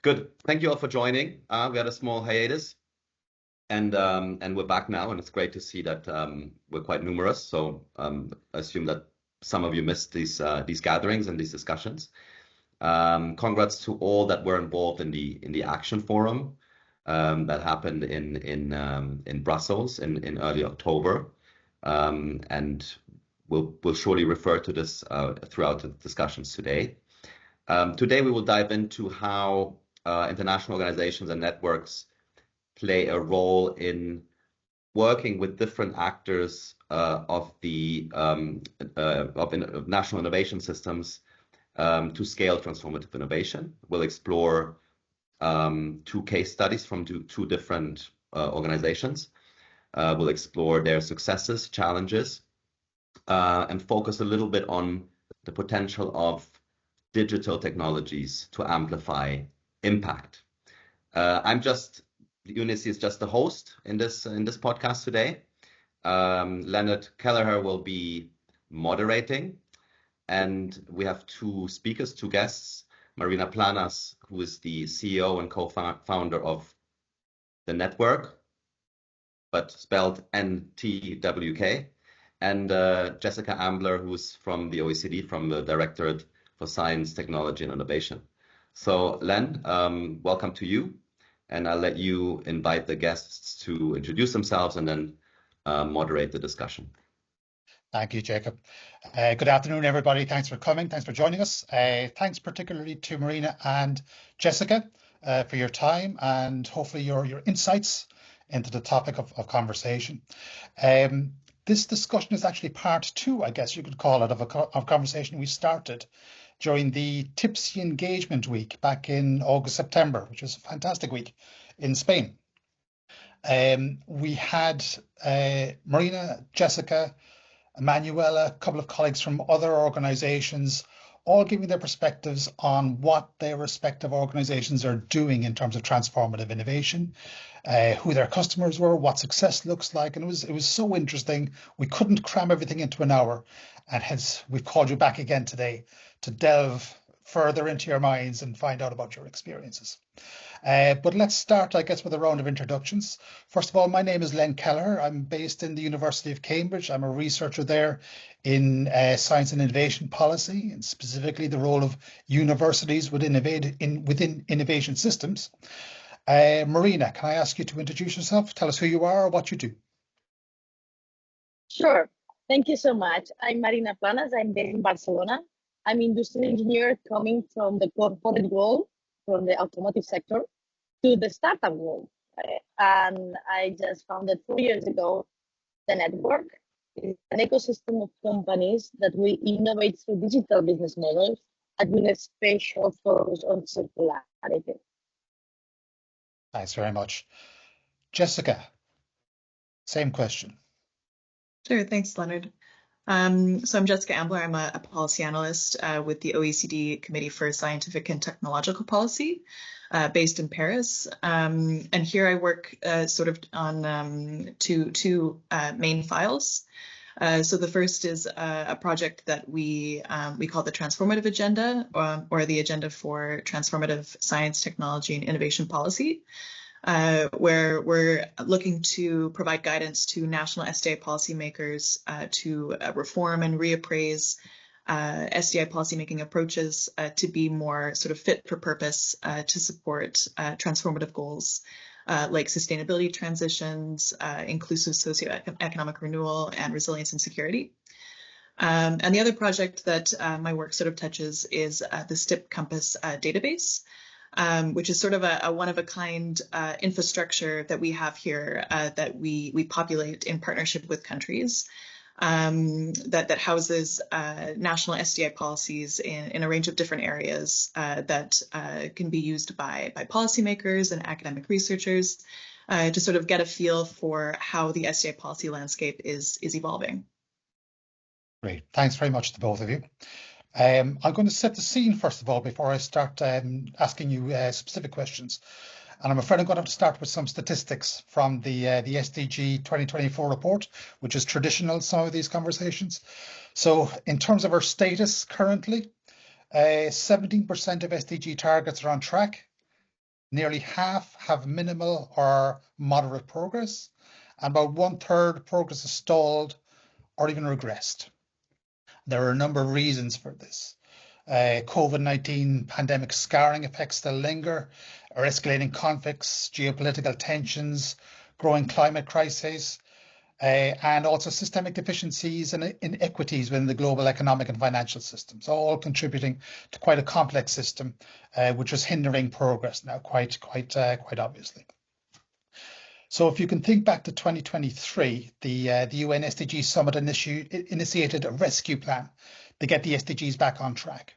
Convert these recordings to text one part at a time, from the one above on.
Good. Thank you all for joining. We had a small hiatus, and we're back now, and it's great to see that we're quite numerous. So I assume that some of you missed these gatherings and these discussions. Congrats to all that were involved in the Action Forum that happened in Brussels in early October, and we'll surely refer to this throughout the discussions today. Today we will dive into how international organizations and networks play a role in working with different actors of national innovation systems to scale transformative innovation. We'll explore two case studies from two different organizations. We'll explore their successes, challenges, and focus a little bit on the potential of digital technologies to amplify impact. UNECE is just the host in this podcast today. Leonard Kelleher will be moderating, and we have two speakers, two guests. Marina Planas, who is the CEO and co-founder of TheNTWK, but spelled NTWK, and Jessica Ambler, who's from the OECD, from the Directorate for Science, Technology, and Innovation. So Len, welcome to you, and I'll let you invite the guests to introduce themselves and then moderate the discussion. Thank you, Jacob. Good afternoon, everybody. Thanks for coming. Thanks for joining us. Thanks particularly to Marina and Jessica for your time and hopefully your insights into the topic of conversation. This discussion is actually part two, I guess you could call it, of a conversation we started during the Tipsy Engagement Week back in August, September, which was a fantastic week in Spain. We had Marina, Jessica, Emanuela, a couple of colleagues from other organizations, all giving their perspectives on what their respective organizations are doing in terms of transformative innovation, who their customers were, what success looks like. And it was so interesting. We couldn't cram everything into an hour, and hence we've called you back again today to delve further into your minds and find out about your experiences. But let's start, I guess, with a round of introductions. First of all, my name is Len Kelleher. I'm based in the University of Cambridge. I'm a researcher there in science and innovation policy, and specifically the role of universities within innovation systems. Marina, can I ask you to introduce yourself? Tell us who you are or what you do. Sure. Thank you so much. I'm Marina Planas. I'm based in Barcelona. I'm an industrial engineer coming from the corporate world, from the automotive sector, to the startup world. And I just founded 4 years ago TheNTWK. It's an ecosystem of companies that we innovate through digital business models and with a special focus on circularity. Thanks very much. Jessica, same question. Sure, thanks, Leonard. So I'm Jessica Ambler. I'm a policy analyst with the OECD Committee for Scientific and Technological Policy, based in Paris. And here I work sort of on two main files. So the first is a project that we call the Transformative Agenda, or the Agenda for Transformative Science, Technology, and Innovation Policy, where we're looking to provide guidance to national SDI policymakers to reform and reappraise SDI policymaking approaches to be more sort of fit for purpose to support transformative goals like sustainability transitions, inclusive socioeconomic renewal, and resilience and security. And the other project that my work sort of touches is the STIP Compass database, which is sort of a one-of-a-kind infrastructure that we have here that we populate in partnership with countries that houses national SDI policies in a range of different areas that can be used by policymakers and academic researchers to sort of get a feel for how the SDI policy landscape is evolving. Great. Thanks very much to both of you. I'm going to set the scene, first of all, before I start asking you specific questions. And I'm afraid I'm going to have to start with some statistics from the SDG 2024 report, which is traditional in some of these conversations. So in terms of our status currently, 17% of SDG targets are on track. nearly half have minimal or moderate progress, and about 1/3 progress is stalled or even regressed. There are a number of reasons for this. COVID-19 pandemic scarring effects still linger, or escalating conflicts, geopolitical tensions, growing climate crises, and also systemic deficiencies and inequities within the global economic and financial systems, all contributing to quite a complex system, which is hindering progress now quite obviously. So if you can think back to 2023, the UN SDG Summit initiated a rescue plan to get the SDGs back on track.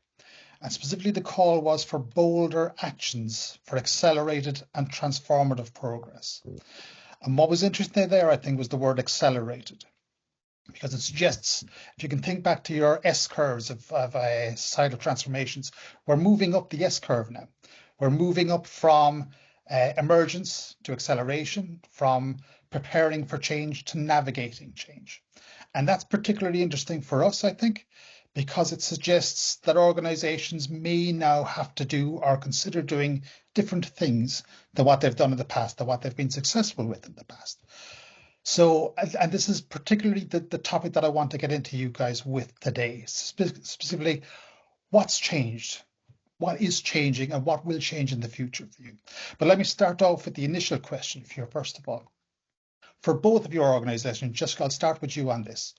And specifically, the call was for bolder actions for accelerated and transformative progress. And what was interesting there, I think, was the word accelerated, because it suggests, if you can think back to your S-curves of societal transformations, we're moving up the S-curve now. We're moving up from emergence to acceleration, from preparing for change to navigating change. And that's particularly interesting for us, I think, because it suggests that organizations may now have to do or consider doing different things than what they've done in the past, than what they've been successful with in the past. So, and this is particularly the topic that I want to get into you guys with today, specifically what's changed, what is changing, and what will change in the future for you. But let me start off with the initial question here, first of all. For both of your organizations, Jessica, I'll start with you on this.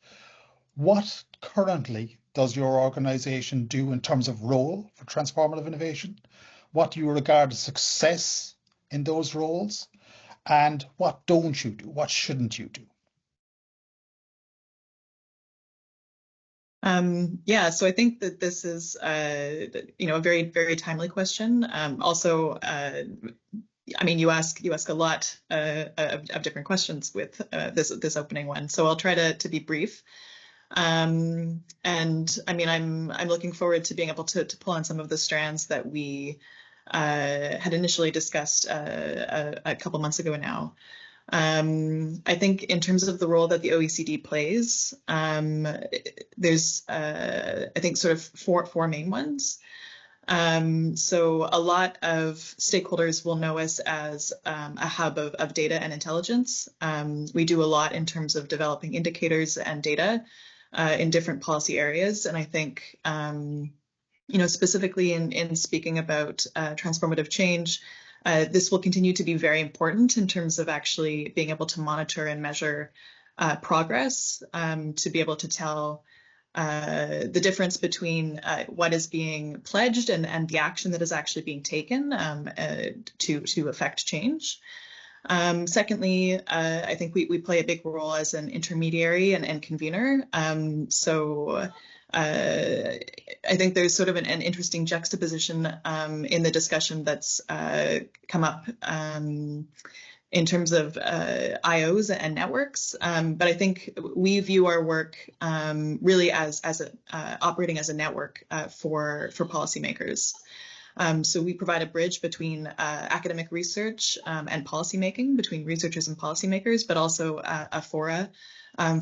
What currently does your organization do in terms of role for transformative innovation? What do you regard as success in those roles? And what don't you do? What shouldn't you do? Yeah, so I think that this is, a very, very timely question. Also, I mean, you ask a lot of different questions with this opening one, so I'll try to be brief. And I mean, I'm looking forward to being able to pull on some of the strands that we had initially discussed a couple months ago now. I think in terms of the role that the OECD plays, there's I think sort of four main ones. So a lot of stakeholders will know us as a hub of data and intelligence. We do a lot in terms of developing indicators and data in different policy areas. And I think, specifically in speaking about transformative change, this will continue to be very important in terms of actually being able to monitor and measure progress, to be able to tell the difference between what is being pledged and the action that is actually being taken to affect change. Secondly, I think we play a big role as an intermediary and convener. So I think there's sort of an interesting juxtaposition in the discussion that's come up in terms of IOs and networks. But I think we view our work really as operating as a network for policymakers. So we provide a bridge between academic research and policymaking, between researchers and policymakers, but also a fora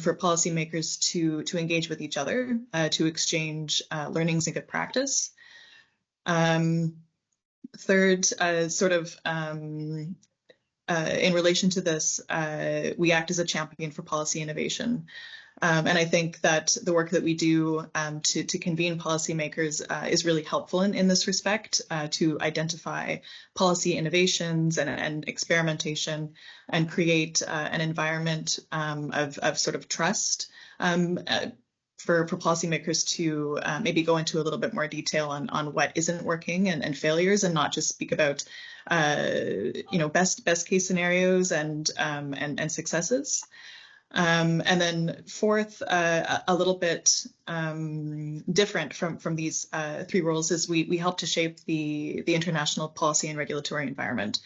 for policymakers to engage with each other, to exchange learnings and good practice. Third, in relation to this, we act as a champion for policy innovation. And I think that the work that we do to convene policymakers is really helpful in this respect, to identify policy innovations and experimentation and create an environment of sort of trust for policymakers to maybe go into a little bit more detail on what isn't working and failures, and not just speak about best case scenarios and successes. And then fourth, a little bit different from these three roles, is we help to shape the international policy and regulatory environment.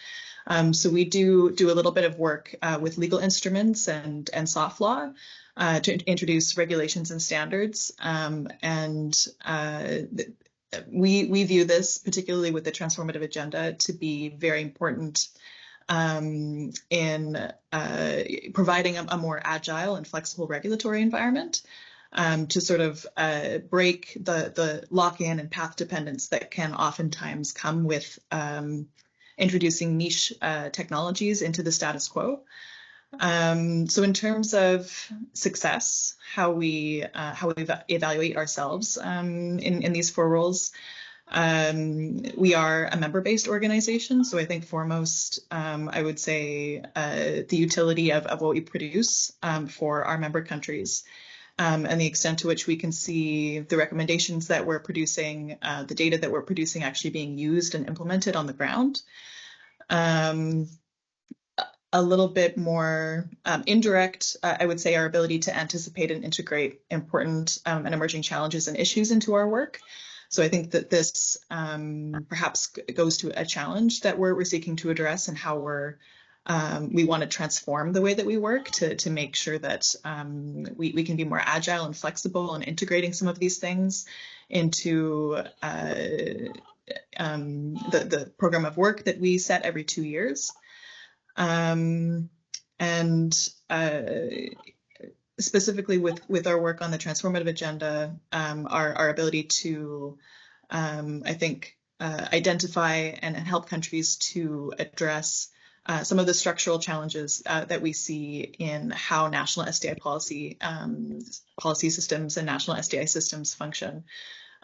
So we do a little bit of work with legal instruments and soft law to introduce regulations and standards. We view this, particularly with the transformative agenda, to be very important in providing a more agile and flexible regulatory environment to sort of break the lock-in and path dependence that can oftentimes come with introducing niche technologies into the status quo. So in terms of success, how we evaluate ourselves in these 4 roles, we are a member-based organization. So I think foremost, I would say the utility of what we produce for our member countries, and the extent to which we can see the recommendations that we're producing, the data that we're producing actually being used and implemented on the ground. A little bit more indirect, I would say, our ability to anticipate and integrate important and emerging challenges and issues into our work. So I think that this perhaps goes to a challenge that we're seeking to address, and how we want to transform the way that we work to make sure that we can be more agile and flexible in integrating some of these things into the program of work that we set every 2 years. Specifically with our work on the transformative agenda, our ability to, I think, identify and help countries to address some of the structural challenges that we see in how national SDI policy systems and national SDI systems function.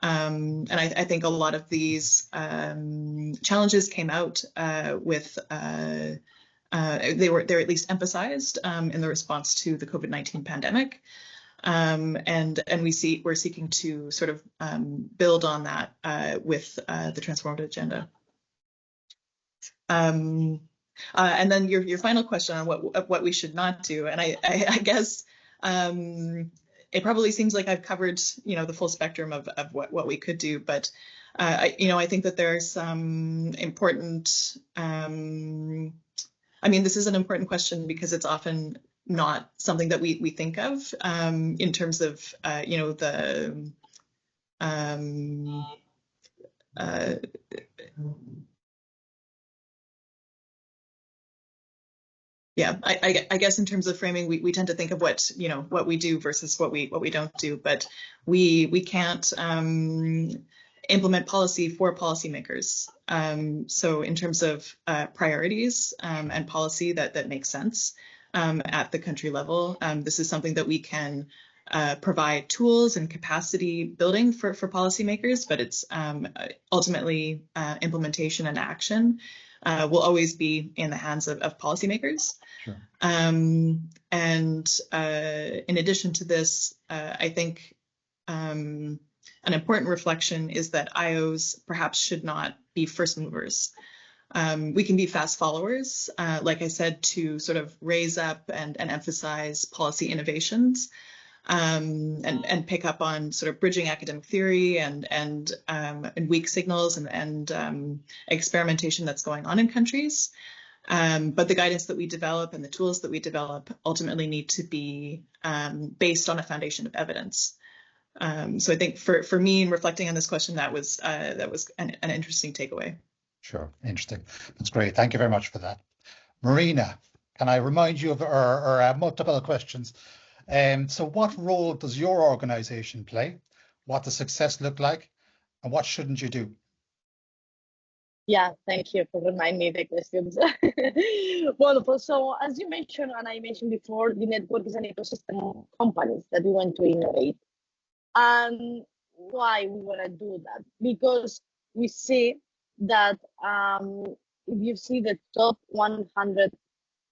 And I think a lot of these challenges came out with they're at least emphasized in the response to the COVID-19 pandemic, and we're seeking to sort of build on that with the transformative agenda. And then your final question on what we should not do, and I guess it probably seems like I've covered the full spectrum of what we could do, but I think that there are some important. I mean, this is an important question because it's often not something that we think of in terms of the yeah, I guess in terms of framing, we tend to think of what we do versus what we don't do, but we can't implement policy for policymakers. So in terms of priorities and policy that makes sense at the country level, this is something that we can provide tools and capacity building for policymakers, but it's ultimately implementation and action will always be in the hands of policymakers. Sure. And in addition to this, I think an important reflection is that IOs perhaps should not be first movers. We can be fast followers, like I said, to sort of raise up and emphasize policy innovations, and pick up on sort of bridging academic theory and weak signals and experimentation that's going on in countries. But the guidance that we develop and the tools that we develop ultimately need to be based on a foundation of evidence. So I think for me, in reflecting on this question, that was an interesting takeaway. Sure, interesting. That's great. Thank you very much for that. Marina, can I remind you of our multiple questions? So what role does your organization play? What does success look like? And what shouldn't you do? Yeah, thank you for reminding me the questions. Wonderful. So as you mentioned, and I mentioned before, the network is an ecosystem of companies that we want to innovate. And why we want to do that? Because we see that if you see the top 100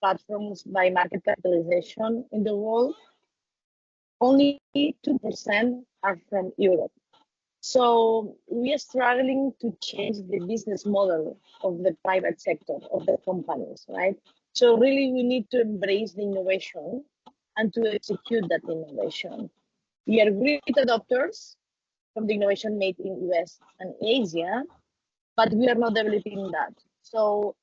platforms by market capitalization in the world, only 2% are from Europe. So we are struggling to change the business model of the private sector, of the companies, right? So really we need to embrace the innovation and to execute that innovation. We are great adopters from the innovation made in US and Asia, but we are not developing that. So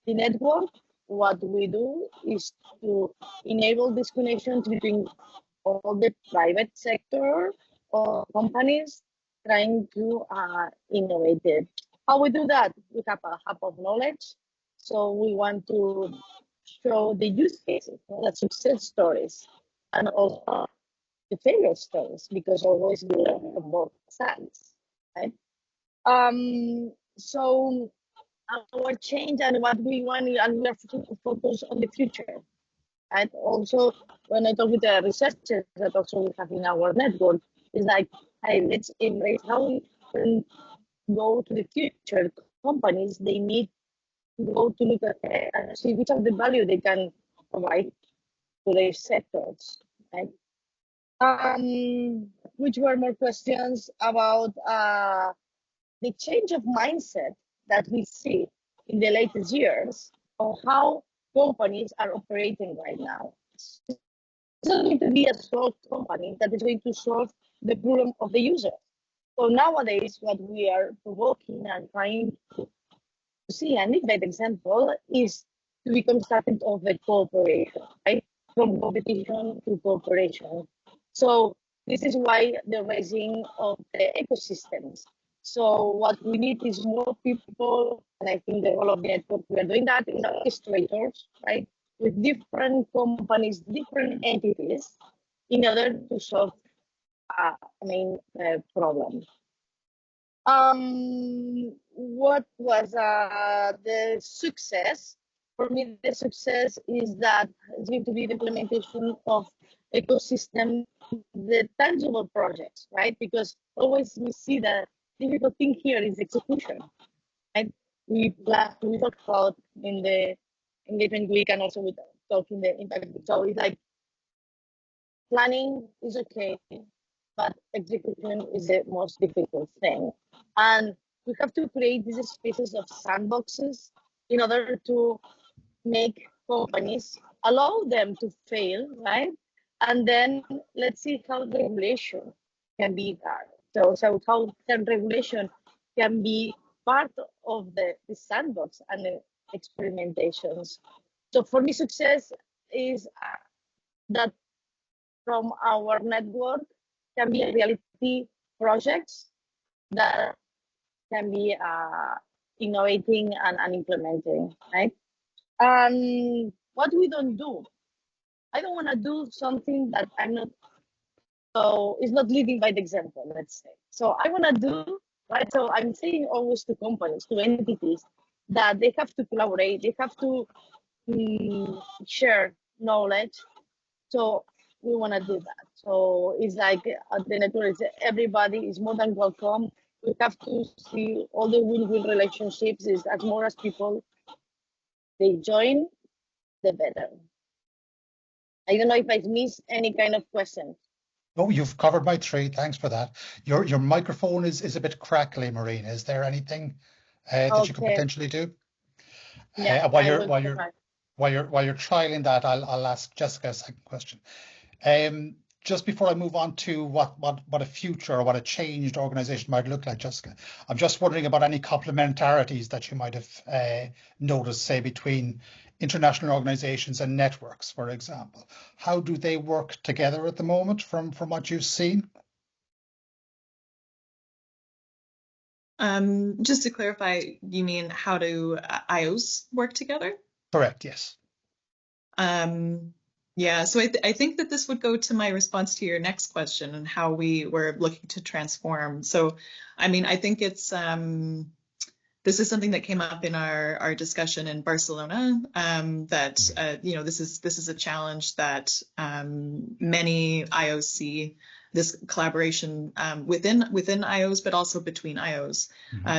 the network, what we do is to enable this connection between all the private sector or companies trying to innovate it. How we do that? We have a hub of knowledge. So we want to show the use cases, the success stories, and also the failure stories, because always we learn from both sides, right? So our change and what we want, and we are focused on the future. And also, when I talk with the researchers that also we have in our network, it's like, hey, let's embrace how we can go to the future. Companies, they need to go to look at and see which of the value they can provide to their sectors, right? Which were more questions about the change of mindset that we see in the latest years of how companies are operating right now. It's not going to be a solved company that is going to solve the problem of the user. So nowadays, what we are provoking and trying to see, and lead by example, is to become started of a cooperation, right? From competition to cooperation. So this is why the raising of the ecosystems. So what we need is more people, and I think the role of the network, we are doing that, is orchestrators, right? With different companies, different entities, in order to solve main problem. What was the success? For me, the success is that it's going to be the implementation of ecosystem, the tangible projects, right? Because always we see the difficult thing here is execution, right? We talked about in the engagement week, and also we talk in the impact week. So it's like planning is okay, but execution is the most difficult thing. And we have to create these spaces of sandboxes in order to make companies, allow them to fail, right? And then let's see how regulation can be there. So how can regulation can be part of the sandbox and the experimentations. So for me, success is that from our network can be reality projects that can be innovating and implementing, right? And what we don't do, I don't want to do something that I'm not, so it's not leading by the example, let's say. So I want to do, right? So I'm saying always to companies, to entities, that they have to collaborate, they have to share knowledge. So we want to do that. So it's like at the network, everybody is more than welcome. We have to see all the win-win relationships. Is as more as people they join, the better. I don't know if I missed any kind of question. Oh, you've covered my three. Thanks for that. Your microphone is a bit crackly, Marina. Is there anything that you could potentially do? Yeah, while you're trialing that, I'll ask Jessica a second question. Just before I move on to what a future or what a changed organization might look like, Jessica, I'm just wondering about any complementarities that you might have noticed, say, between international organizations and networks, for example. How do they work together at the moment from what you've seen? Just to clarify, you mean how do IOs work together? Correct, yes. Yeah, so I think that this would go to my response to your next question and how we were looking to transform. So, I mean, I think it's this is something that came up in our discussion in Barcelona. That you know, this is a challenge that many IOs see. This collaboration within IOs, but also between IOs,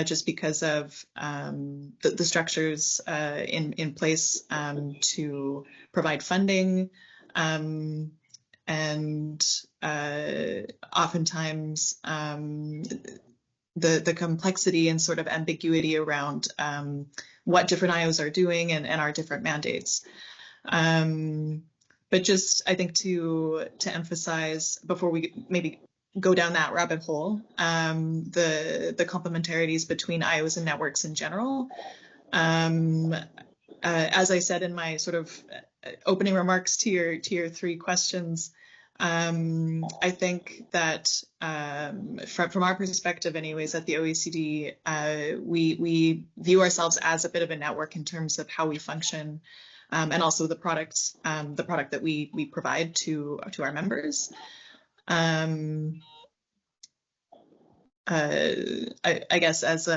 just because of the structures in place to provide funding, and oftentimes the complexity and sort of ambiguity around what different IOs are doing and our different mandates. But just, I think to emphasize, before we maybe go down that rabbit hole, the complementarities between IOs and networks in general. As I said in my sort of opening remarks to your three questions, I think that from our perspective, anyways, at the OECD, we view ourselves as a bit of a network in terms of how we function. And also the product that we provide to our members. I guess as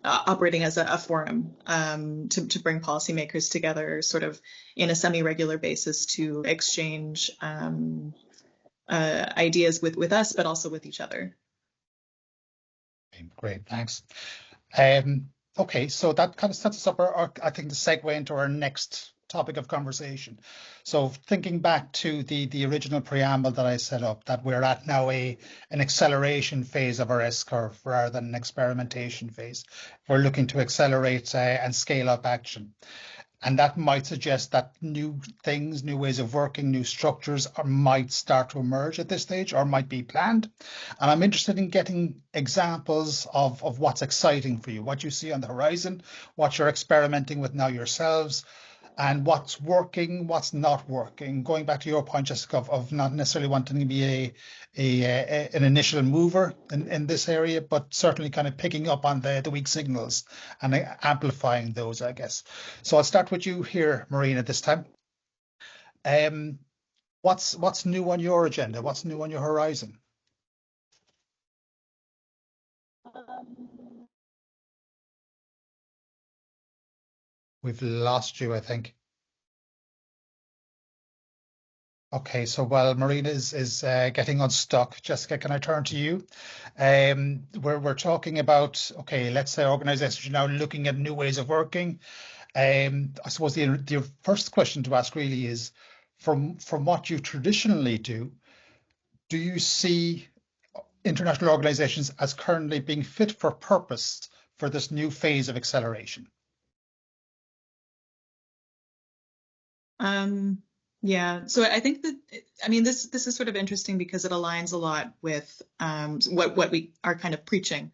operating as a forum to bring policymakers together sort of in a semi-regular basis to exchange ideas with us, but also with each other. Great, thanks. Okay, so that kind of sets us up, I think, the segue into our next topic of conversation. So thinking back to the original preamble that I set up, that we're at now an acceleration phase of our S-curve rather than an experimentation phase. We're looking to accelerate and scale up action. And that might suggest that new things, new ways of working, new structures might start to emerge at this stage or might be planned. And I'm interested in getting examples of what's exciting for you, what you see on the horizon, what you're experimenting with now yourselves, and what's working, what's not working. Going back to your point, Jessica, of not necessarily wanting to be an initial mover in this area, but certainly kind of picking up on the weak signals and amplifying those, I guess. So I'll start with you here, Marina, this time. What's new on your agenda? What's new on your horizon? We've lost you, I think. Okay, so while Marina is getting unstuck, Jessica, can I turn to you? We're talking about, okay, let's say organizations are now looking at new ways of working. I suppose the first question to ask really is, from what you traditionally do you see international organizations as currently being fit for purpose for this new phase of acceleration? Yeah, so I think that, I mean, this is sort of interesting because it aligns a lot with what we are kind of preaching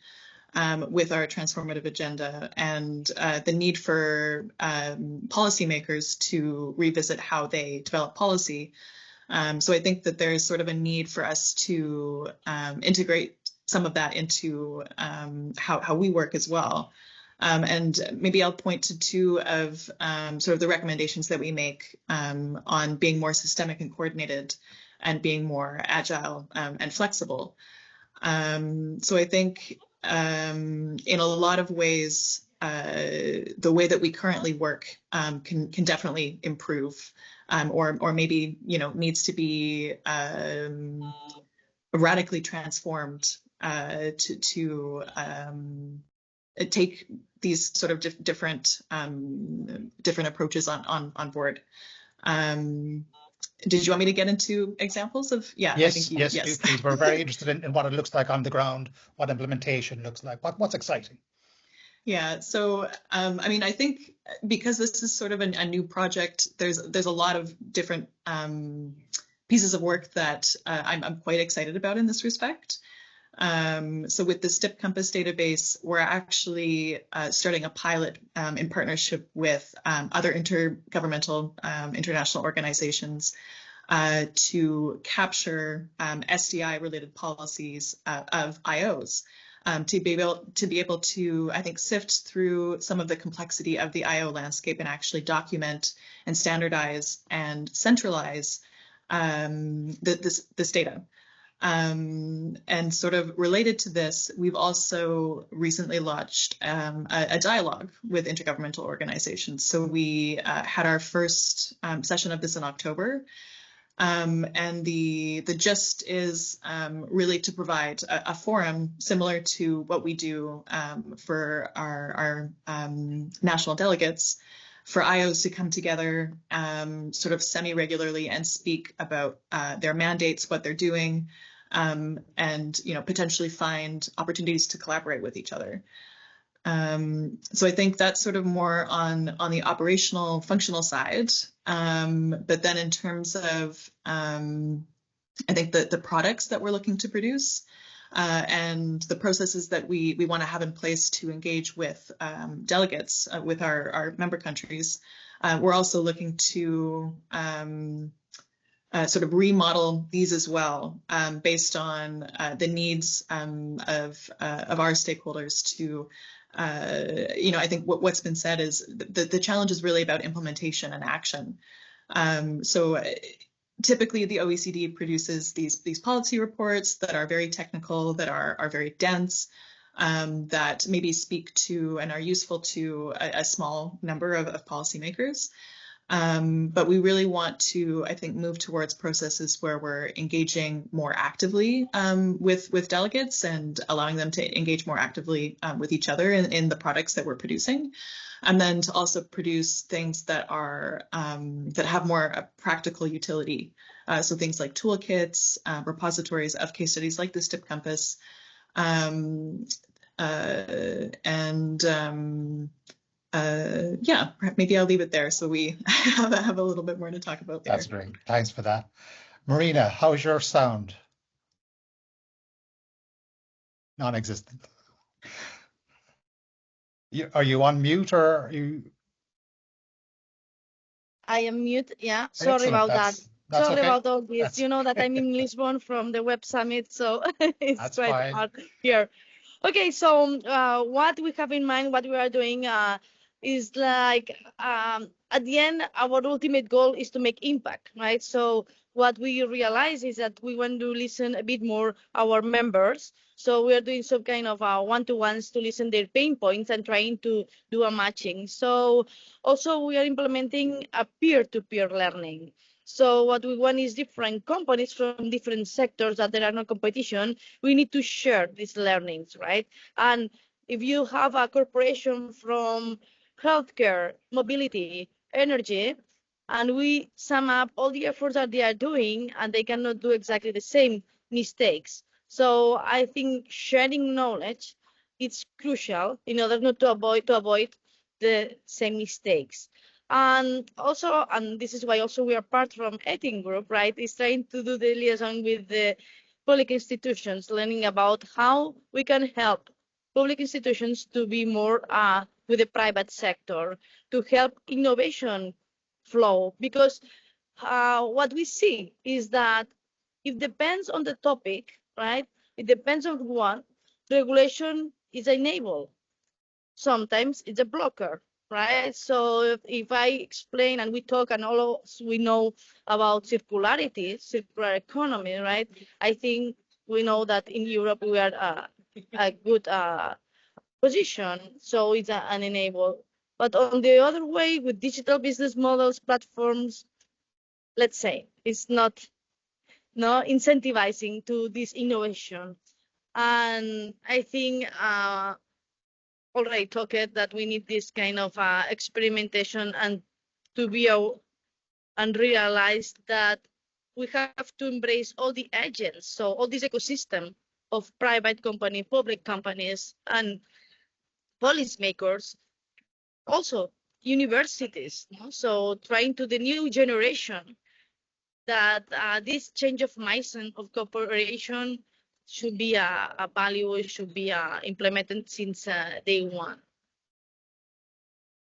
with our transformative agenda and the need for policymakers to revisit how they develop policy. So I think that there's sort of a need for us to integrate some of that into how we work as well. And maybe I'll point to two of sort of the recommendations that we make on being more systemic and coordinated and being more agile and flexible. So I think in a lot of ways, the way that we currently work can definitely improve or maybe, you know, needs to be radically transformed to take these sort of different approaches on board. Did you want me to get into examples of? Yeah, yes, I think yes. Please. We're very interested in what it looks like on the ground, what implementation looks like, what's exciting. Yeah, so I mean, I think because this is sort of a new project, there's a lot of different pieces of work that I'm quite excited about in this respect. So with the STIP Compass database, we're actually starting a pilot in partnership with other intergovernmental international organizations to capture SDI-related policies of IOs. To be able to, I think, sift through some of the complexity of the IO landscape and actually document and standardize and centralize this data. And sort of related to this, we've also recently launched a dialogue with intergovernmental organizations. So we had our first session of this in October. And the gist is really to provide a forum similar to what we do for our national delegates, for IOs to come together sort of semi-regularly and speak about their mandates, what they're doing, and potentially find opportunities to collaborate with each other. So I think that's sort of more on the operational, functional side. But then in terms of, I think the products that we're looking to produce and the processes that we want to have in place to engage with delegates, with our member countries, we're also looking to sort of remodel these as well, based on the needs of our stakeholders to, I think what's been said is the challenge is really about implementation and action. So typically the OECD produces these policy reports that are very technical, that are very dense, that maybe speak to and are useful to a small number of policymakers. But we really want to, I think, move towards processes where we're engaging more actively with delegates and allowing them to engage more actively with each other in the products that we're producing. And then to also produce things that are that have more practical utility. So things like toolkits, repositories of case studies like the STIP Compass, yeah, maybe I'll leave it there. So we have a little bit more to talk about there. That's great. Thanks for that. Marina, how's your sound? Non-existent. Are you on mute or are you? I am mute. Yeah, sorry Excellent. about that. That's Sorry okay. about all this. You know that I'm in Lisbon from the Web Summit, so it's That's quite fine. hard here. Okay, so what we have in mind, what we are doing is like at the end, our ultimate goal is to make impact, right? So what we realize is that we want to listen a bit more our members. So we are doing some kind of one-to-ones to listen their pain points and trying to do a matching. So also we are implementing a peer-to-peer learning. So what we want is different companies from different sectors that there are no competition. We need to share these learnings, right? And if you have a corporation from healthcare, mobility, energy, and we sum up all the efforts that they are doing, and they cannot do exactly the same mistakes. So I think sharing knowledge is crucial in order not to avoid the same mistakes. And also, and this is why also we are part from ETIN group, right, is trying to do the liaison with the public institutions, learning about how we can help public institutions to be more with the private sector, to help innovation flow. Because what we see is that it depends on the topic, right? It depends on what regulation is enabled. Sometimes it's a blocker, right? So if I explain and we talk and all of us, we know about circularity, circular economy, right? I think we know that in Europe we are a good position, so it's an enable. But on the other way, with digital business models, platforms, let's say, it's not incentivizing to this innovation. And I think already talked that we need this kind of experimentation and to be and realize that we have to embrace all the agents, so all this ecosystem of private company, public companies, and policymakers, also universities. So trying to the new generation that this change of mindset of cooperation should be a value, it should be implemented since day one.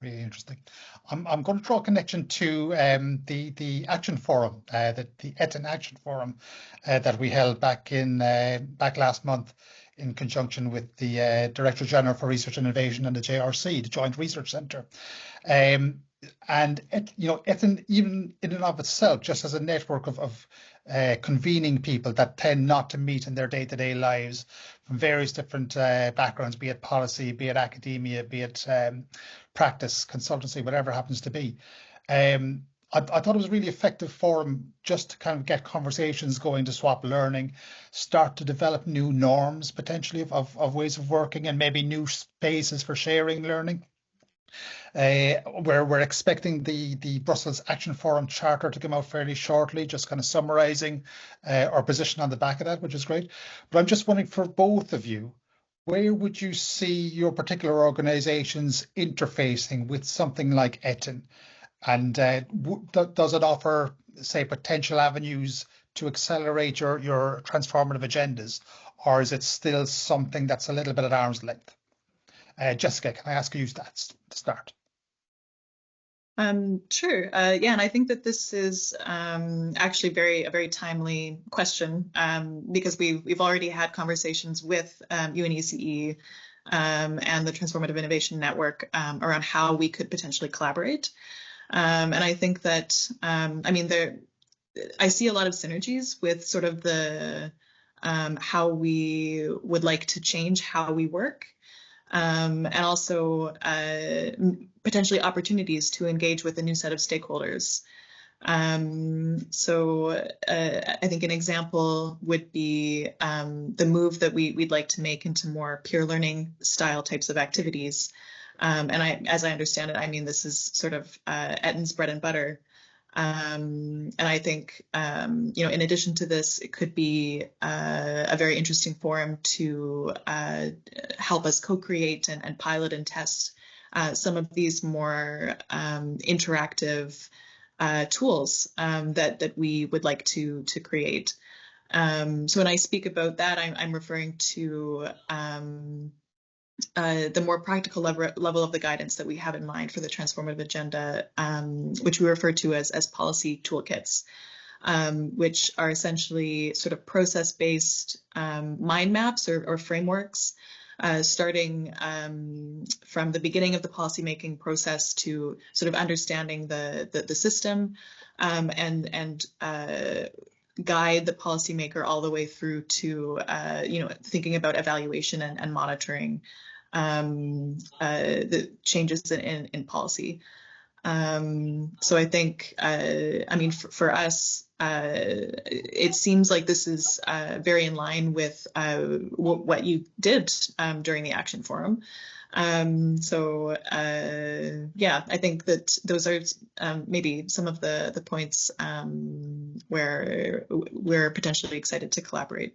Really interesting. I'm going to draw a connection to the Action Forum, the ETIN Action Forum that we held back last month in conjunction with the Director General for Research and Innovation and the JRC, the Joint Research Centre. And ETIN, even in and of itself, just as a network of convening people that tend not to meet in their day-to-day lives from various different backgrounds, be it policy, be it academia, be it practice, consultancy, whatever it happens to be. I thought it was a really effective forum just to kind of get conversations going, to swap learning, start to develop new norms potentially of ways of working, and maybe new spaces for sharing learning. We're expecting the Brussels Action Forum Charter to come out fairly shortly, just kind of summarising our position on the back of that, which is great. But I'm just wondering, for both of you, where would you see your particular organisations interfacing with something like ETIN? And does it offer, say, potential avenues to accelerate your transformative agendas, or is it still something that's a little bit at arm's length? Jessica, can I ask you to start? Sure. Yeah, and I think that this is actually a very timely question because we've already had conversations with UNECE and the Transformative Innovation Network around how we could potentially collaborate. And I think that, I see a lot of synergies with sort of the how we would like to change how we work, and also potentially opportunities to engage with a new set of stakeholders. So I think an example would be the move that we'd like to make into more peer learning style types of activities. And as I understand it, I mean, this is sort of Etten's bread and butter. And I think, you know, in addition to this, it could be a very interesting forum to help us co-create and pilot and test some of these more interactive tools that we would like to create. So when I speak about that, I'm referring to the more practical level of the guidance that we have in mind for the transformative agenda, which we refer to as policy toolkits, which are essentially sort of process-based mind maps or frameworks, starting from the beginning of the policymaking process to sort of understanding the system and guide the policymaker all the way through to you know, thinking about evaluation and monitoring the changes in policy. So I think, I mean, for us, it seems like this is very in line with what you did during the Action Forum. So yeah, I think that those are maybe some of the points where we're potentially excited to collaborate.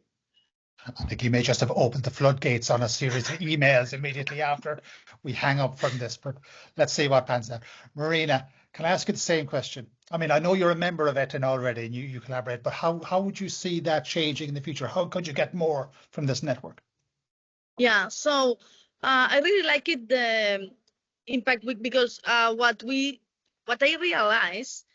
I think you may just have opened the floodgates on a series of emails immediately after we hang up from this, but let's see what pans out. Marina, can I ask you the same question? I mean, I know you're a member of ETN already and you collaborate, but how would you see that changing in the future? How could you get more from this network? Yeah, so I really like it, the impact week, because what I realized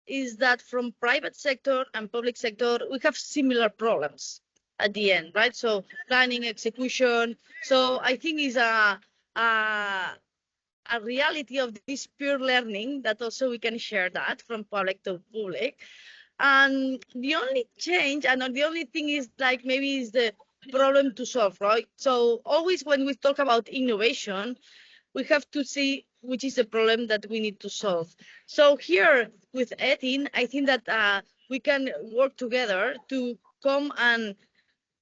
is that from private sector and public sector, we have similar problems at the end, right? So planning, execution. So I think is a reality of this peer learning that also we can share that from public to public. And the only change and the only thing is like maybe is the problem to solve, right? So always when we talk about innovation, we have to see which is the problem that we need to solve. So here with ETN, I think that we can work together to come and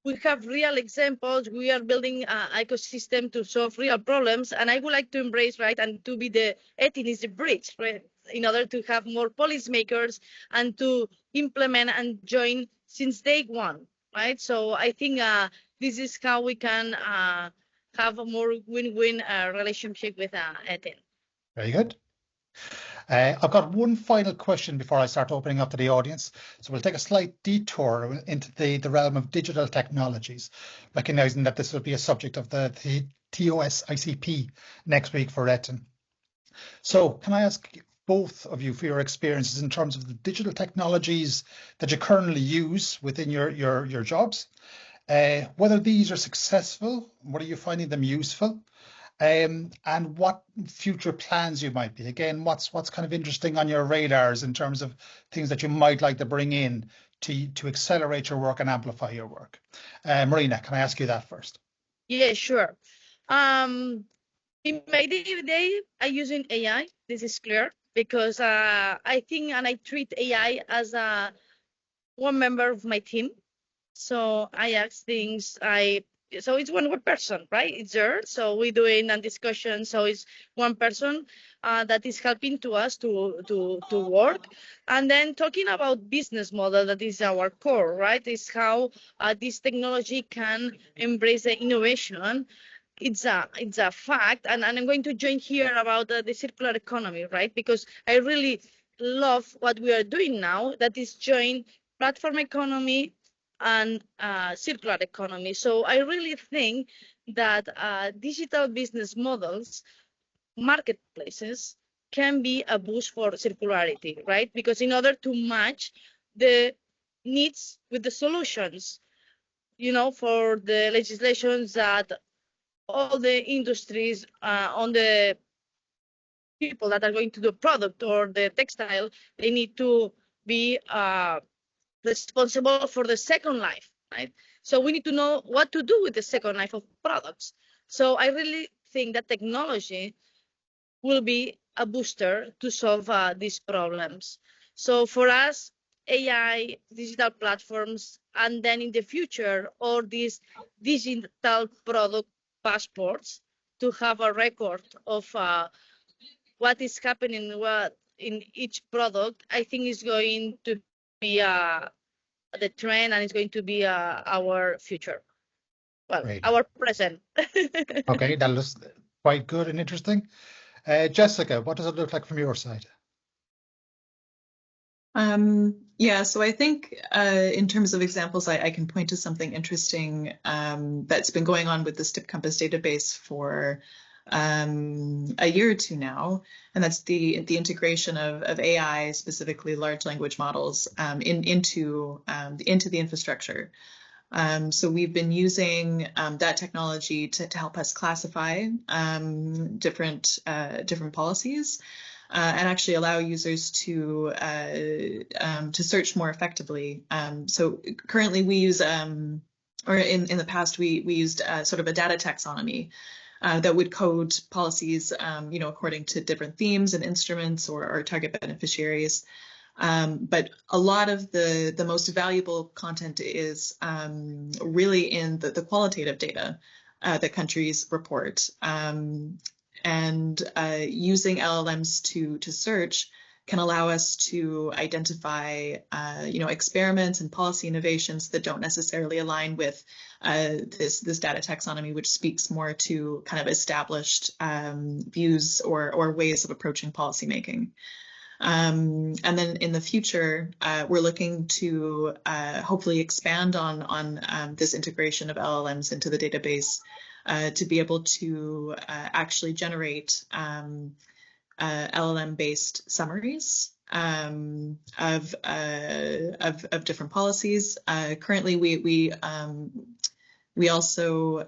we have real examples. We are building an ecosystem to solve real problems. And I would like to embrace, right, and to be the ETN is the bridge, right, in order to have more policymakers and to implement and join since day one, right? So I think this is how we can have a more win-win relationship with ETN. Very good. I've got one final question before I start opening up to the audience. So we'll take a slight detour into the realm of digital technologies, recognizing that this will be a subject of the TOS ICP next week for ETN. So can I ask both of you for your experiences in terms of the digital technologies that you currently use within your jobs, whether these are successful, what are you finding them useful? And what future plans you might be. Again, what's kind of interesting on your radars in terms of things that you might like to bring in to accelerate your work and amplify your work. Marina, can I ask you that first? Yeah, sure. In my day-to-day, I'm using AI. This is clear because I think and I treat AI as one member of my team. So I ask things. So it's one person, right? It's there. So we're doing a discussion. So it's one person that is helping to us to work. And then talking about business model, that is our core, right? Is how this technology can embrace the innovation. It's a fact. And I'm going to join here about the circular economy, right? Because I really love what we are doing now. That is join platform economy and circular economy. So I really think that digital business models, marketplaces, can be a boost for circularity, right? Because in order to match the needs with the solutions, you know, for the legislations that all the industries on the people that are going to do product or the textile, they need to be responsible for the second life, right? So we need to know what to do with the second life of products. So I really think that technology will be a booster to solve these problems. So for us, AI, digital platforms, and then in the future, all these digital product passports to have a record of what is happening in each product, I think is going to be the trend, and it's going to be our future. Well, Great. our present. Okay, that looks quite good and interesting. Jessica, what does it look like from your side? Yeah, so I think in terms of examples, I can point to something interesting that's been going on with the STIP Compass database for a year or two now, and that's the integration of AI, specifically large language models, into the infrastructure. So we've been using that technology to help us classify different policies. And actually allow users to search more effectively. So currently we use, or in the past we used sort of a data taxonomy that would code policies, according to different themes and instruments or target beneficiaries. But a lot of the most valuable content is really in the qualitative data that countries report. And using LLMs to search can allow us to identify, experiments and policy innovations that don't necessarily align with this data taxonomy, which speaks more to kind of established views or ways of approaching policymaking. And then in the future, we're looking to hopefully expand on this integration of LLMs into the database to be able to actually generate LLM-based summaries of different policies. Currently, we also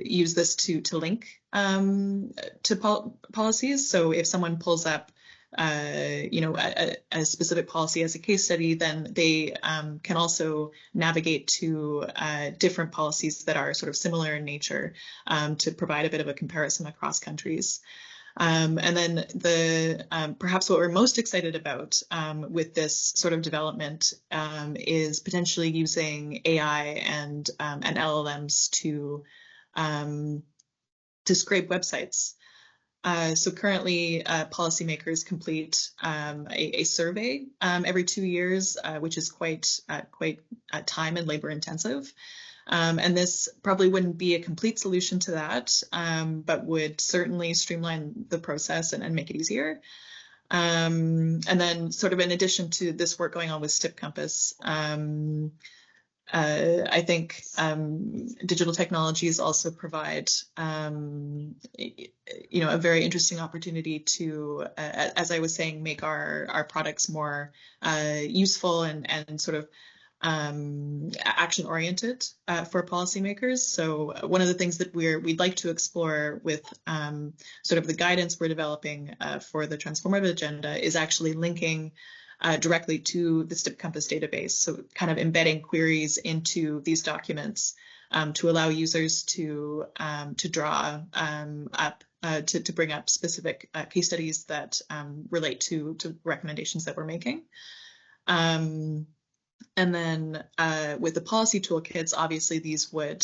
use this to link to policies. So if someone pulls up a specific policy as a case study, then they can also navigate to different policies that are sort of similar in nature to provide a bit of a comparison across countries. And then perhaps what we're most excited about with this sort of development is potentially using AI and LLMs to scrape websites. So currently, policymakers complete a survey every 2 years, which is quite time and labor intensive. And this probably wouldn't be a complete solution to that, but would certainly streamline the process and make it easier. And then sort of in addition to this work going on with STIP Compass, I think digital technologies also provide, a very interesting opportunity to, as I was saying, make our products more useful and sort of action-oriented for policymakers. So one of the things that we'd like to explore with sort of the guidance we're developing for the Transformative agenda is actually linking directly to the STIP Compass database. So kind of embedding queries into these documents to allow users to draw up, to bring up specific case studies that relate to recommendations that we're making. And then with the policy toolkits, obviously these would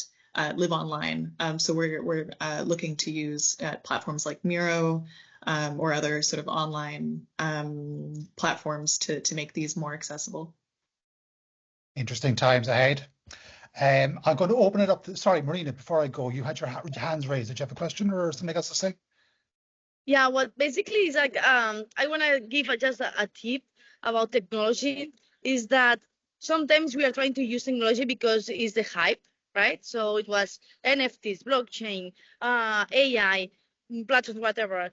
live online. So we're looking to use platforms like Miro, or other sort of online platforms to make these more accessible. Interesting times ahead. I'm going to open it up. Sorry, Marina, before I go, you had your hands raised. Did you have a question or something else to say? Yeah, well, basically, it's like I want to give just a tip about technology, is that sometimes we are trying to use technology because it's the hype, right? So it was NFTs, blockchain, AI, platforms, whatever.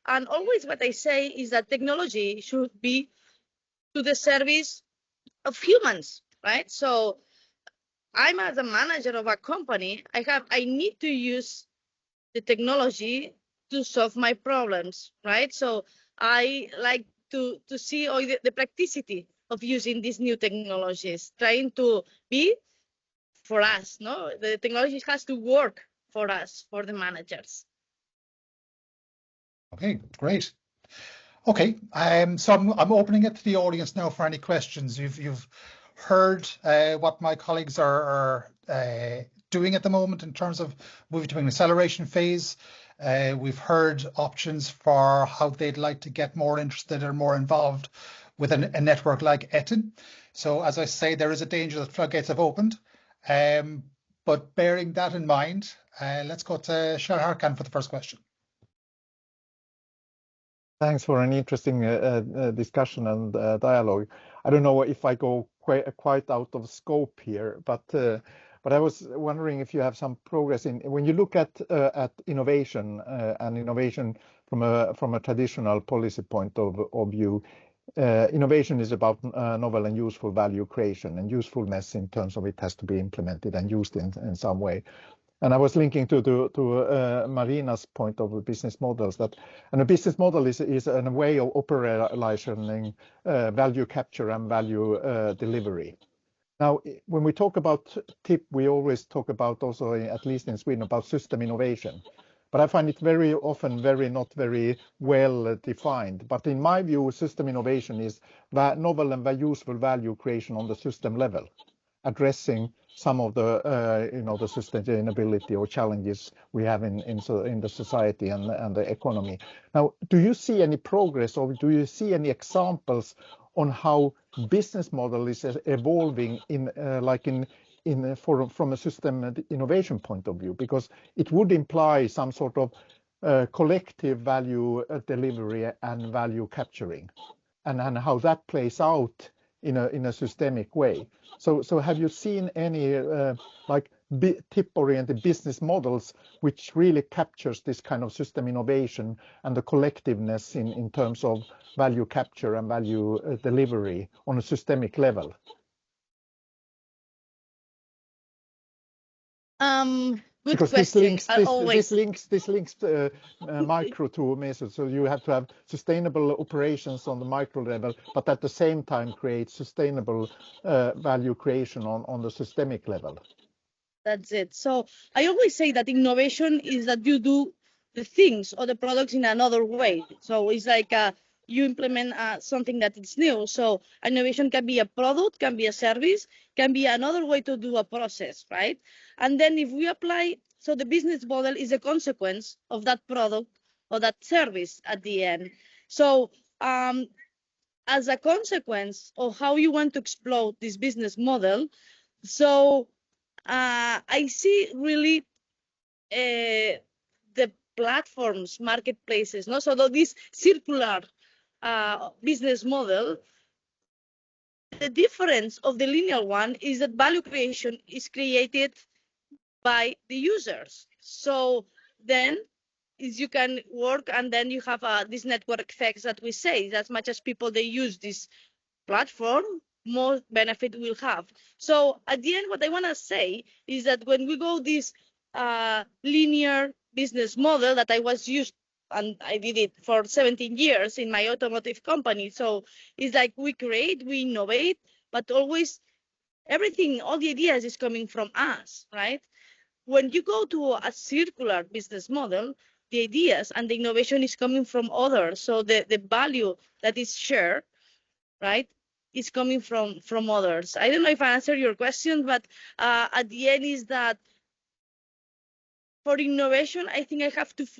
And always what I say is that technology should be to the service of humans, right? So I'm as a manager of a company, I need to use the technology to solve my problems, right? So I like to see all the practicity of using these new technologies, trying to be for us, no? The technology has to work for us, for the managers. Okay, great. Okay, so I'm opening it to the audience now for any questions. You've heard what my colleagues are doing at the moment in terms of moving to an acceleration phase. We've heard options for how they'd like to get more interested or more involved with a network like ETIN. So as I say, there is a danger that floodgates have opened. But bearing that in mind, let's go to Shah Harkan for the first question. Thanks for an interesting discussion and dialogue. I don't know if I go quite out of scope here, but I was wondering if you have some progress in when you look at innovation and innovation from a traditional policy point of view. Innovation is about novel and useful value creation, and usefulness in terms of it has to be implemented and used in some way. And I was linking to Marina's point of business models and a business model is a way of operationalizing value capture and value delivery. Now, when we talk about TIP, we always talk about also, at least in Sweden, about system innovation. But I find it very often not very well defined. But in my view, system innovation is novel and useful value creation on the system level, addressing some of the the sustainability or challenges we have in the society and the economy. Now, do you see any progress, or do you see any examples on how business model is evolving from a system innovation point of view? Because it would imply some sort of collective value delivery and value capturing, and how that plays out in a systemic way. So have you seen any tip-oriented business models which really captures this kind of system innovation and the collectiveness in terms of value capture and value delivery on a systemic level? Good because question. this links micro to meso. So you have to have sustainable operations on the micro level, but at the same time create sustainable value creation on the systemic level. That's it. So I always say that innovation is that you do the things or the products in another way. So it's like you implement something that is new. So innovation can be a product, can be a service, can be another way to do a process, right? And then if we apply, so the business model is a consequence of that product or that service at the end. So as a consequence of how you want to explode this business model, so I see really the platforms, marketplaces, no? So this circular business model, the difference of the linear one is that value creation is created by the users. So then is you can work and then you have these network effects that we say, as much as people they use this platform, more benefit we'll have. So at the end, what I want to say is that when we go this linear business model that I was used, and I did it for 17 years in my automotive company. So it's like we create, we innovate, but always everything, all the ideas is coming from us, right? When you go to a circular business model, the ideas and the innovation is coming from others. So the value that is shared, right, is coming from others. I don't know if I answered your question, but at the end is that for innovation, I think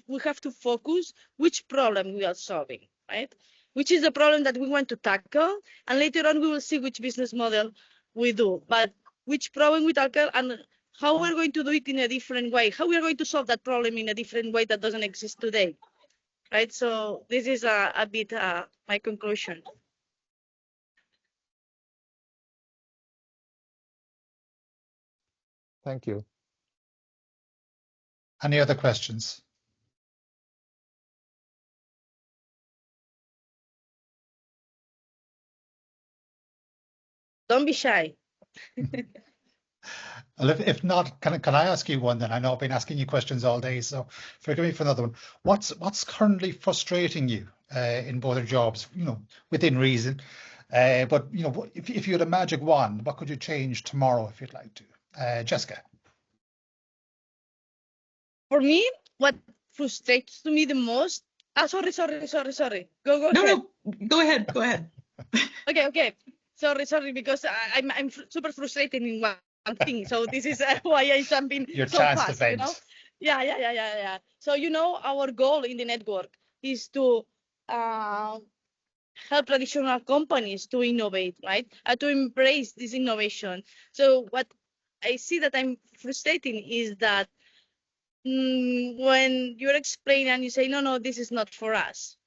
we have to focus which problem we are solving, right? Which is the problem that we want to tackle, and later on we will see which business model we do. But which problem we tackle and how we're going to do it in a different way, how we are going to solve that problem in a different way that doesn't exist today, right? So this is a bit my conclusion. Thank you. Any other questions? Don't be shy. Well, if not, can I ask you one then? I know I've been asking you questions all day, so forgive me for another one. What's currently frustrating you in both your jobs, within reason? But you know, if you had a magic wand, what could you change tomorrow if you'd like to? Jessica. For me, what frustrates to me the most. Sorry. Go No, ahead. no, go ahead. Go ahead. Okay. Sorry, because I'm super frustrated in one thing. So this is why I jump in Your so chance fast. to You know. vent. Yeah. So our goal in the network is to help traditional companies to innovate, right? To embrace this innovation. So what I see that I'm frustrating is that when you're explaining and you say, no, this is not for us.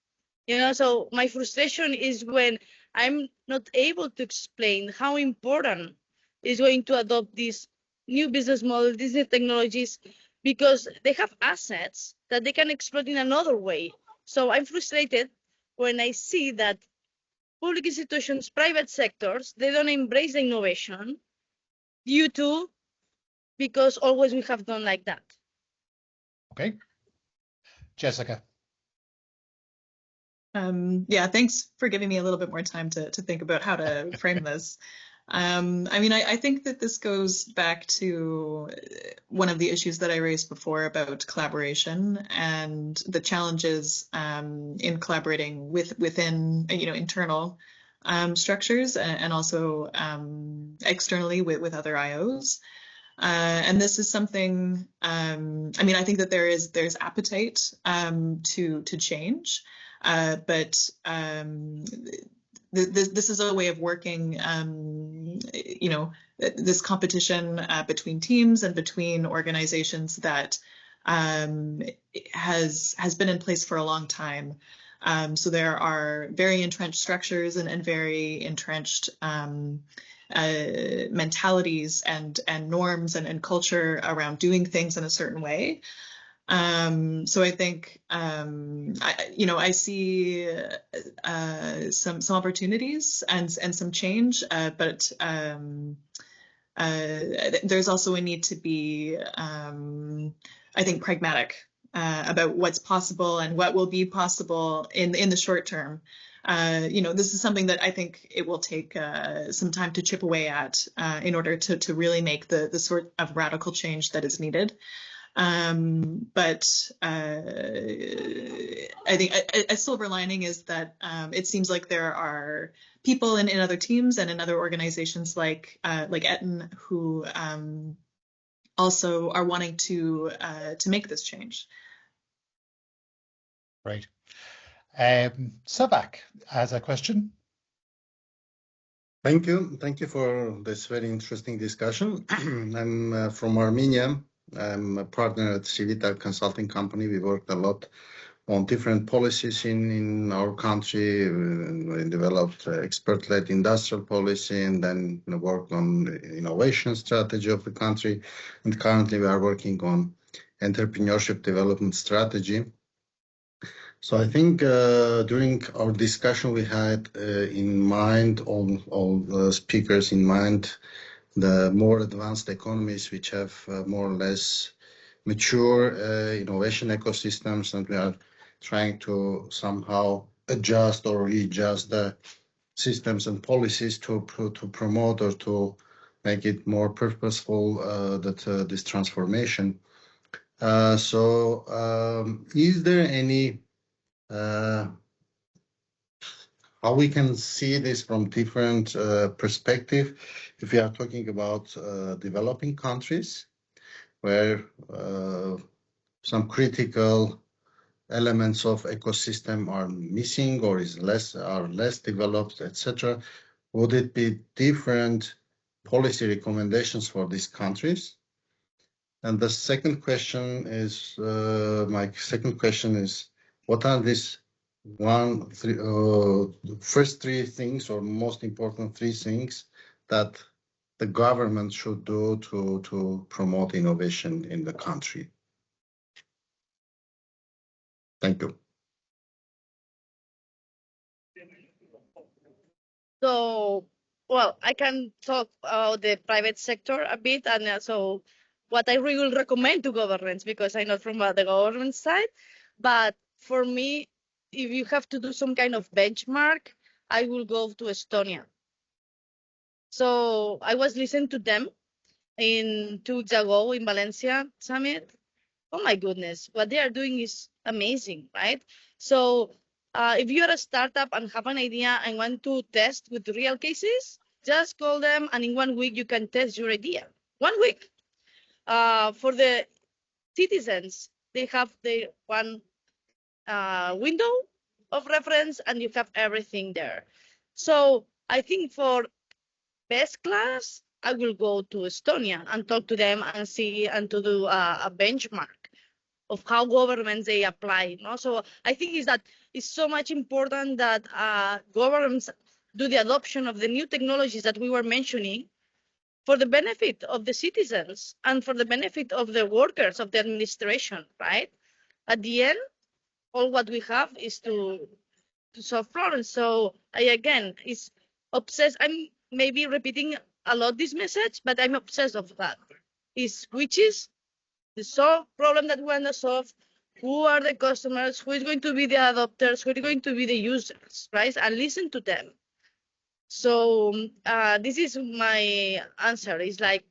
So my frustration is when I'm not able to explain how important is going to adopt these new business models, these new technologies, because they have assets that they can exploit in another way. So I'm frustrated when I see that public institutions, private sectors, they don't embrace the innovation because always we have done like that. Okay. Jessica. Yeah, thanks for giving me a little bit more time to think about how to frame this. I mean, I think that this goes back to one of the issues that I raised before about collaboration and the challenges in collaborating within internal structures and also externally with other IOs. And this is something. I mean, I think that there's appetite to change, but this is a way of working. This competition between teams and between organizations that has been in place for a long time. So there are very entrenched structures and very entrenched mentalities and norms and culture around doing things in a certain way. So I think I see some opportunities and some change, but there's also a need to be, I think, pragmatic about what's possible and what will be possible in the short term. This is something that I think it will take some time to chip away at in order to really make the sort of radical change that is needed. But I think a silver lining is that it seems like there are people in other teams and in other organizations like Etten who also are wanting to make this change. Right. Savak has a question. Thank you for this very interesting discussion. I'm from Armenia. I'm a partner at Civita Consulting Company. We worked a lot on different policies in our country. We developed expert-led industrial policy and then worked on innovation strategy of the country. And currently we are working on entrepreneurship development strategy. So I think during our discussion we had in mind, all speakers in mind, the more advanced economies which have more or less mature innovation ecosystems, and we are trying to somehow adjust or readjust the systems and policies to promote or to make it more purposeful this transformation. Is there any how we can see this from different perspective? If we are talking about developing countries, where some critical elements of ecosystem are missing or are less developed, etc., would it be different policy recommendations for these countries? And the second question is, my second question is, what are these first three things or most important three things that the government should do to promote innovation in the country? Thank you. So, well, I can talk about the private sector a bit, and so what I really recommend to governments, because I'm not from the government side, but for me, if you have to do some kind of benchmark, I will go to Estonia. So I was listening to them 2 weeks ago in Valencia Summit. Oh my goodness, what they are doing is amazing, right? So if you are a startup and have an idea and want to test with real cases, just call them and in 1 week you can test your idea. 1 week. For the citizens, they have their one window of reference and you have everything there. So I think for best class, I will go to Estonia and talk to them and see and to do a benchmark of how governments they apply. No? So I think is that it's so much important that governments do the adoption of the new technologies that we were mentioning for the benefit of the citizens and for the benefit of the workers of the administration, right? At the end, all what we have is to solve problems. So I again is obsessed. I'm maybe repeating a lot this message, but I'm obsessed of that. Which is the solve problem that we want to solve. Who are the customers? Who is going to be the adopters? Who is going to be the users, right? And listen to them. So this is my answer. It's like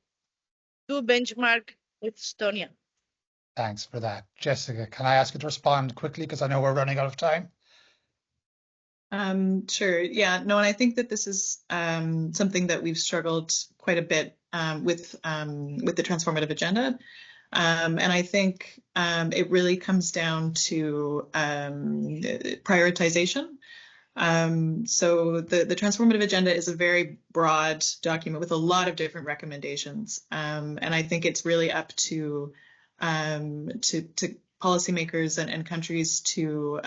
do benchmark with Estonia. Thanks for that. Jessica, can I ask you to respond quickly because I know we're running out of time? Sure. Yeah, no, and I think that this is something that we've struggled quite a bit with the transformative agenda. And I think it really comes down to prioritization. So the transformative agenda is a very broad document with a lot of different recommendations. And I think it's really up to policymakers and countries to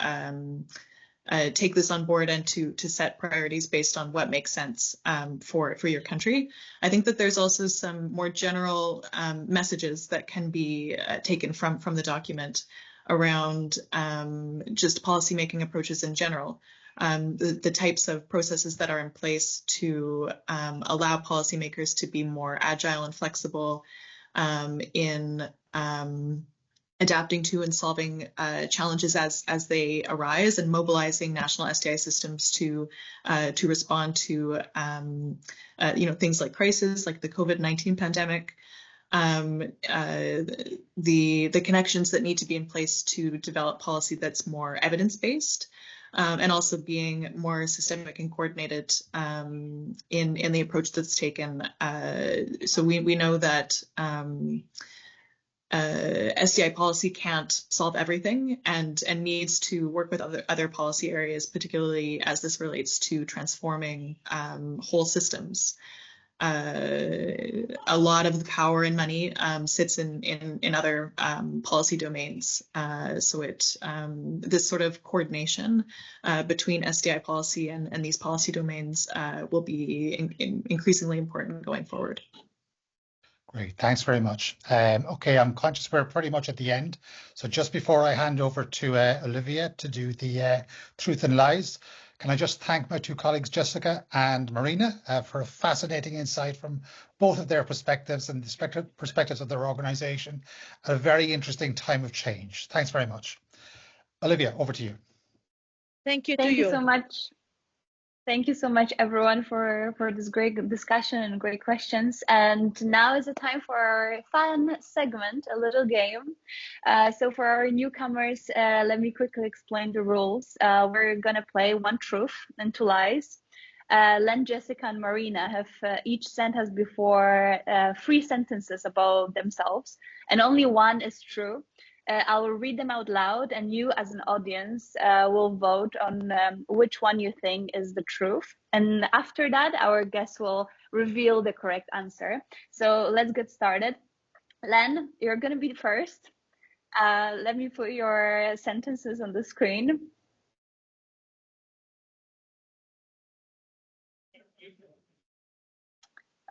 take this on board and to set priorities based on what makes sense for your country. I think that there's also some more general messages that can be taken from the document around just policymaking approaches in general. The types of processes that are in place to allow policymakers to be more agile and flexible in adapting to and solving challenges as they arise, and mobilizing national SDI systems to respond to things like crises, like the COVID-19 pandemic. The connections that need to be in place to develop policy that's more evidence-based, and also being more systemic and coordinated in the approach that's taken. So we know that SDI policy can't solve everything and needs to work with other policy areas, particularly as this relates to transforming whole systems. A lot of the power and money sits in other policy domains. So this sort of coordination between SDI policy and these policy domains will be increasingly important going forward. Great, thanks very much. Okay, I'm conscious we're pretty much at the end. So just before I hand over to Olivia to do the truth and lies, can I just thank my two colleagues, Jessica and Marina, for a fascinating insight from both of their perspectives and the perspectives of their organization at a very interesting time of change. Thanks very much. Olivia, over to you. Thank you. Thank you so much. Thank you so much, everyone, for this great discussion and great questions. And now is the time for our fun segment, a little game. So for our newcomers, let me quickly explain the rules. We're going to play one truth and two lies. Len, Jessica, and Marina have each sent us before 3 sentences about themselves, and only one is true. I will read them out loud, and you as an audience will vote on which one you think is the truth. And after that, our guests will reveal the correct answer. So let's get started. Len, you're going to be first. Let me put your sentences on the screen.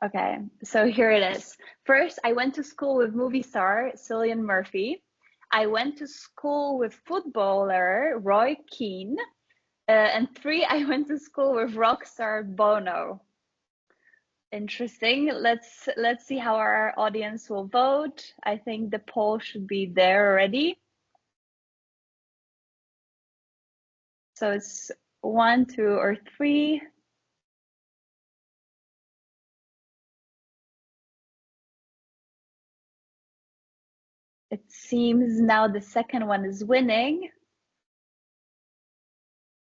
Okay, so here it is. First, I went to school with movie star Cillian Murphy. I went to school with footballer Roy Keane. And 3, I went to school with rock star Bono. Interesting. Let's see how our audience will vote. I think the poll should be there already. So it's 1, 2, or 3. It seems now the second one is winning.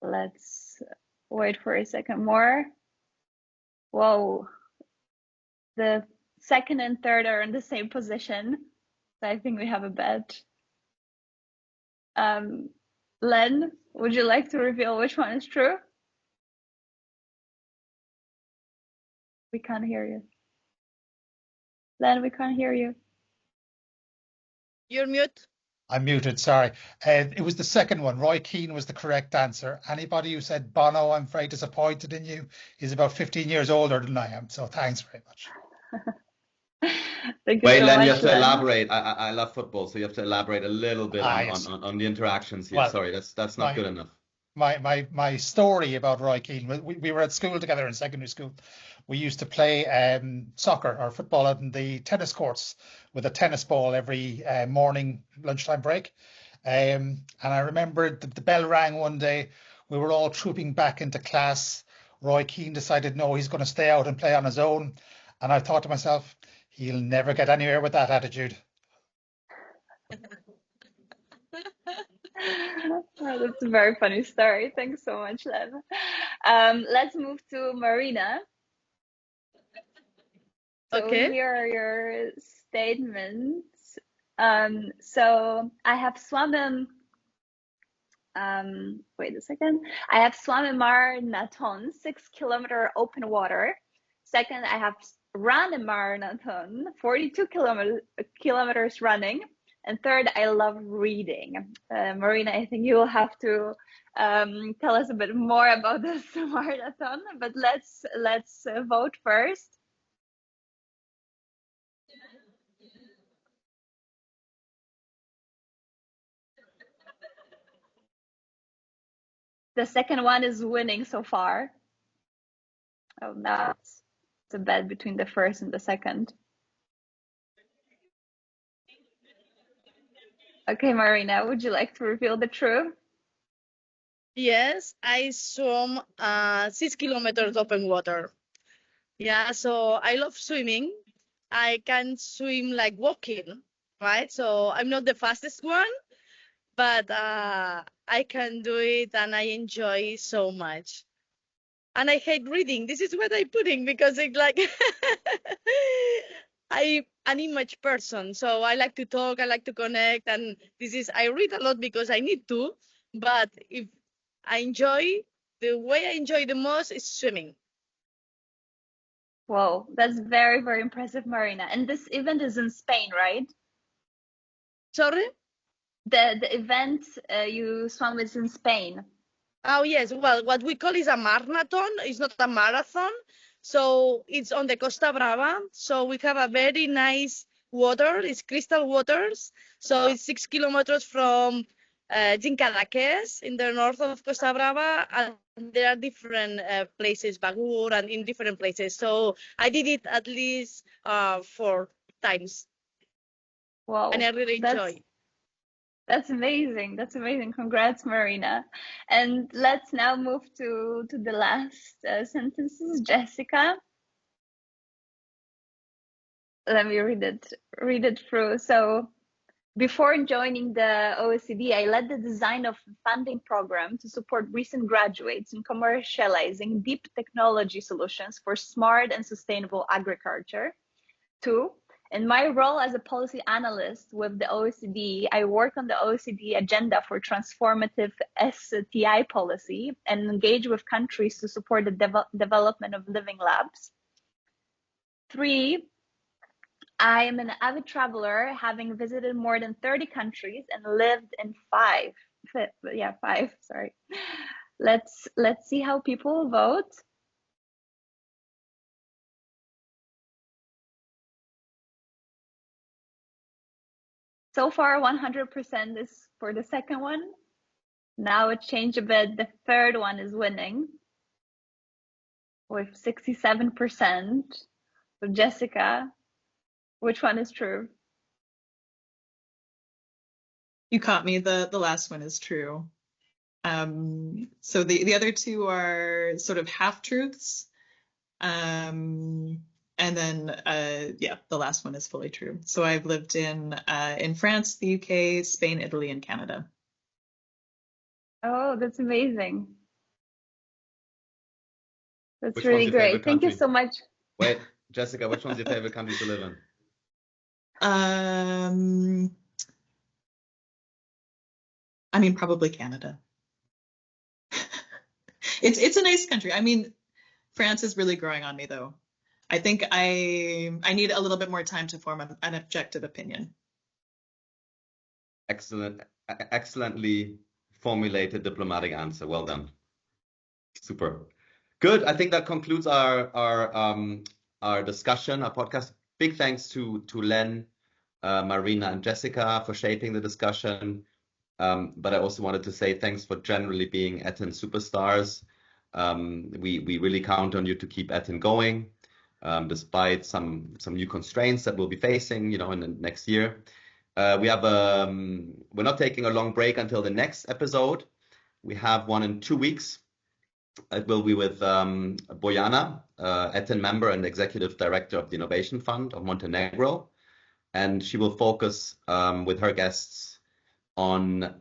Let's wait for a second more. Whoa, the second and third are in the same position. So I think we have a bet. Len, would you like to reveal which one is true? We can't hear you. Len, we can't hear you. You're mute. I'm muted, sorry. It was the second one. Roy Keane was the correct answer. Anybody who said, Bono, I'm very disappointed in you, is about 15 years older than I am. So thanks very much. Thank you Wait, so Len, much, you have to Len. elaborate. I love football, so you have to elaborate a little bit Yes. on the interactions here. Well, Sorry, that's not good enough. My story about Roy Keane, we were at school together in secondary school. We used to play soccer or football on the tennis courts with a tennis ball every morning lunchtime break. And I remember the bell rang one day. We were all trooping back into class. Roy Keane decided, no, he's going to stay out and play on his own. And I thought to myself, he'll never get anywhere with that attitude. Oh, that's a very funny story. Thanks so much, Len. Let's move to Marina. So Okay. here are your statements. So I have swum in, wait a second. I have swum in marathon, 6-kilometer open water. Second, I have run a marathon, 42 kilometers running. And third, I love reading. Marina, I think you will have to tell us a bit more about this marathon, but let's vote first. The second one is winning so far. Oh, now it's a bet between the first and the second. Okay, Marina, would you like to reveal the truth? Yes, I swam 6 kilometers open water. Yeah, so I love swimming. I can swim like walking, right? So I'm not the fastest one, but I can do it and I enjoy so much. And I hate reading. This is what I'm putting because it's like I'm an image person. So I like to talk, I like to connect, and I read a lot because I need to, but if I enjoy, the way I enjoy the most is swimming. Whoa, that's very, very impressive, Marina. And this event is in Spain, right? Sorry? The event you swam is in Spain. Oh, yes. Well, what we call is a marathon. It's not a marathon. So it's on the Costa Brava. So we have a very nice water. It's crystal waters. So it's 6 kilometers from Jincadaques in the north of Costa Brava. And there are different places, Bagur, and in different places. So I did it at least 4 times. Wow. And I really enjoy. That's amazing. That's amazing. Congrats, Marina. And let's now move to the last sentences. Jessica, let me read it through. So before joining the OECD, I led the design of a funding program to support recent graduates in commercializing deep technology solutions for smart and sustainable agriculture. 2, in my role as a policy analyst with the OECD, I work on the OECD agenda for transformative STI policy and engage with countries to support the development of living labs. 3, I am an avid traveler, having visited more than 30 countries and lived in 5. Sorry. Let's see how people vote. So far, 100% is for the second one. Now it changed a bit. The third one is winning with 67%. So Jessica, which one is true? You caught me. The last one is true. So the other two are sort of half-truths. And then, yeah, the last one is fully true. So I've lived in France, the UK, Spain, Italy, and Canada. Oh, that's amazing. That's Which really one's your favorite great. Thank you country? so much. Wait, Jessica, which one's your favorite country to live in? I mean, probably Canada. It's a nice country. I mean, France is really growing on me, though. I think I need a little bit more time to form an objective opinion. Excellently formulated diplomatic answer. Well done. Super. Good. I think that concludes our discussion, our podcast. Big thanks to Len, Marina, and Jessica for shaping the discussion. But I also wanted to say thanks for generally being ETN superstars. We really count on you to keep ETN going, despite some new constraints that we'll be facing, in the next year. We're not taking a long break until the next episode. We have one in 2 weeks. It will be with Bojana, ETN member and executive director of the Innovation Fund of Montenegro, and she will focus with her guests on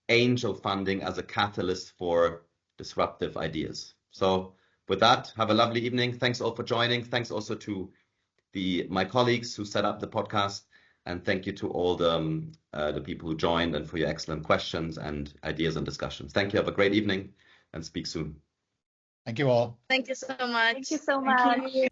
angel funding as a catalyst for disruptive ideas. So with that, have a lovely evening. Thanks all for joining. Thanks also to my colleagues who set up the podcast, and thank you to all the people who joined and for your excellent questions and ideas and discussions. Thank you. Have a great evening and speak soon. Thank you all. Thank you so much. Thank you so much. Thank you.